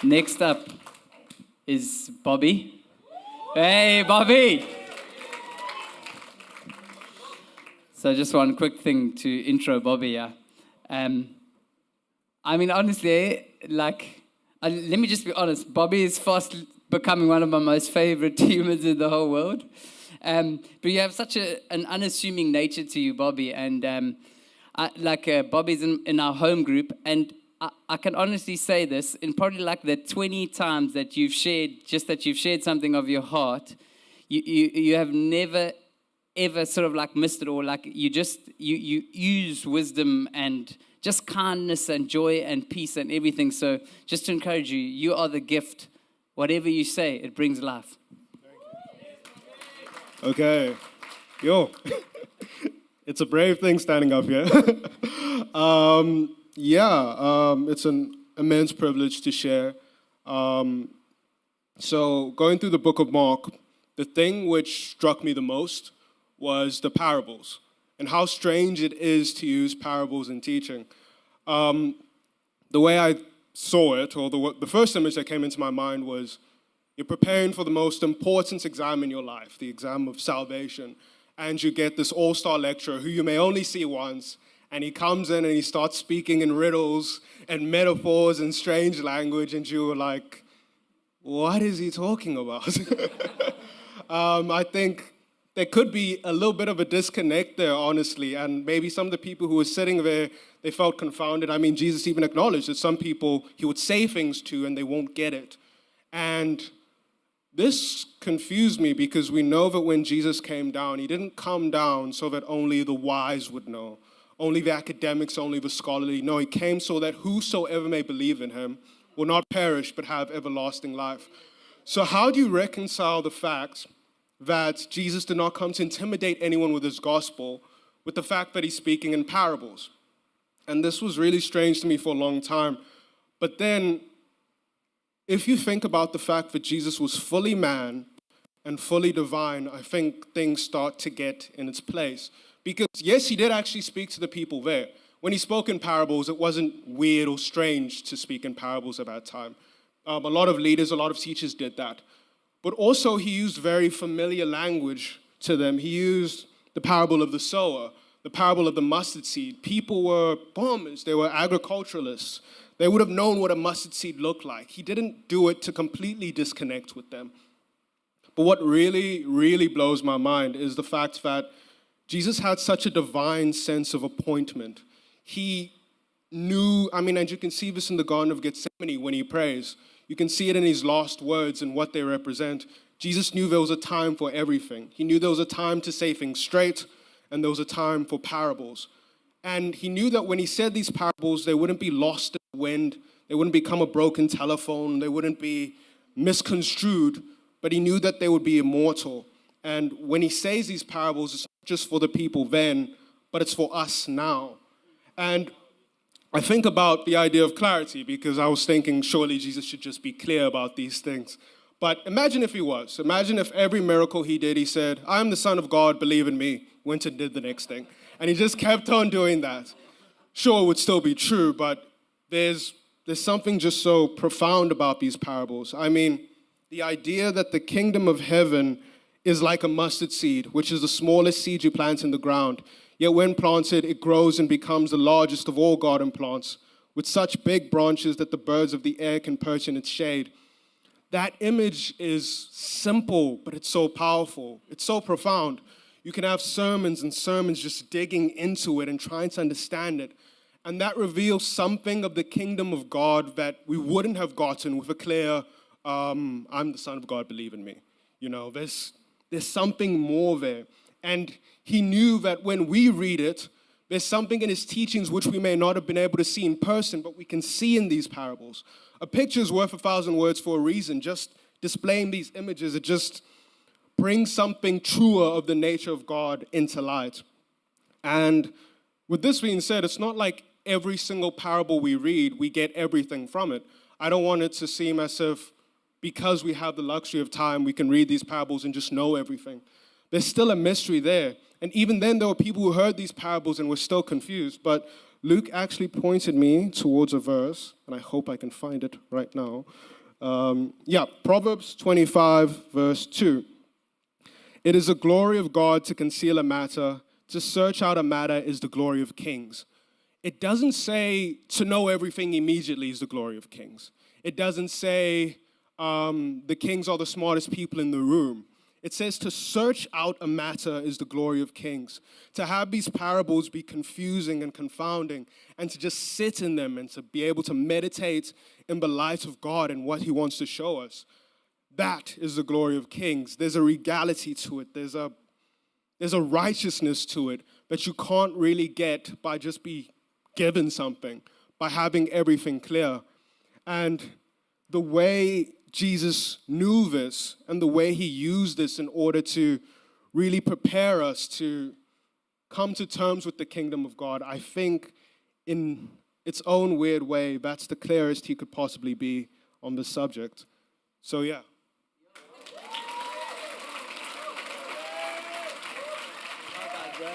Next up is Bobby. Hey, Bobby! So just one quick thing to intro Bobby, yeah. Honestly, let me just be honest. Bobby is fast becoming one of my most favorite humans in the whole world. But you have such an unassuming nature to you, Bobby. And Bobby's in our home group, and I can honestly say this, in probably like the 20 times that you've shared something of your heart, you have never ever sort of like missed it, or like you use wisdom and just kindness and joy and peace and everything. So just to encourage you, you are the gift. Whatever you say, it brings life. Okay. Yo. It's a brave thing standing up here. It's an immense privilege to share. So going through the book of Mark, the thing which struck me the most was the parables and how strange it is to use parables in teaching. The way I saw it, or the first image that came into my mind was, you're preparing for the most important exam in your life, the exam of salvation, and you get this all-star lecturer who you may only see once, and he comes in and he starts speaking in riddles and metaphors and strange language, and you're like, what is he talking about? I think there could be a little bit of a disconnect there, honestly, and maybe some of the people who were sitting there, they felt confounded. I mean, Jesus even acknowledged that some people he would say things to and they won't get it. And this confused me because we know that when Jesus came down, he didn't come down so that only the wise would know, only the academics, only the scholarly. No, he came so that whosoever may believe in him will not perish but have everlasting life. So how do you reconcile the fact that Jesus did not come to intimidate anyone with his gospel with the fact that he's speaking in parables? And this was really strange to me for a long time. But then, if you think about the fact that Jesus was fully man and fully divine, I think things start to get in its place. Because yes, he did actually speak to the people there. When he spoke in parables, it wasn't weird or strange to speak in parables at that time. A lot of leaders, a lot of teachers did that. But also he used very familiar language to them. He used the parable of the sower, the parable of the mustard seed. People were farmers, they were agriculturalists. They would have known what a mustard seed looked like. He didn't do it to completely disconnect with them. But what really, really blows my mind is the fact that Jesus had such a divine sense of appointment. He knew, and you can see this in the Garden of Gethsemane when he prays. You can see it in his last words and what they represent. Jesus knew there was a time for everything. He knew there was a time to say things straight, and there was a time for parables. And he knew that when he said these parables, they wouldn't be lost in the wind, they wouldn't become a broken telephone, they wouldn't be misconstrued, but he knew that they would be immortal. And when he says these parables, it's not just for the people then, but it's for us now. And I think about the idea of clarity, because I was thinking surely Jesus should just be clear about these things. But imagine if he was. Imagine if every miracle he did, he said, I am the Son of God, believe in me, went and did the next thing. And he just kept on doing that. Sure, it would still be true, but there's something just so profound about these parables. I mean, the idea that the kingdom of heaven is like a mustard seed, which is the smallest seed you plant in the ground. Yet when planted, it grows and becomes the largest of all garden plants, with such big branches that the birds of the air can perch in its shade. That image is simple, but it's so powerful. It's so profound. You can have sermons and sermons just digging into it and trying to understand it. And that reveals something of the kingdom of God that we wouldn't have gotten with a clear, I'm the Son of God, believe in me. You know, there's something more there. And he knew that when we read it, there's something in his teachings which we may not have been able to see in person, but we can see in these parables. A picture is worth 1,000 words for a reason. Just displaying these images, it just brings something truer of the nature of God into light. And with this being said, it's not like every single parable we read, we get everything from it. I don't want it to seem as if because we have the luxury of time, we can read these parables and just know everything. There's still a mystery there. And even then, there were people who heard these parables and were still confused. But Luke actually pointed me towards a verse, and I hope I can find it right now. Proverbs 25, verse 2. It is the glory of God to conceal a matter. To search out a matter is the glory of kings. It doesn't say to know everything immediately is the glory of kings. It doesn't say the kings are the smartest people in the room. It says to search out a matter is the glory of kings. To have these parables be confusing and confounding, and to just sit in them and to be able to meditate in the light of God and what he wants to show us. That is the glory of kings. There's a regality to it. There's a righteousness to it that you can't really get by just be given something, by having everything clear. And the way Jesus knew this and the way he used this in order to really prepare us to come to terms with the kingdom of God, I think in its own weird way, that's the clearest he could possibly be on this subject. So yeah. Well done, bro.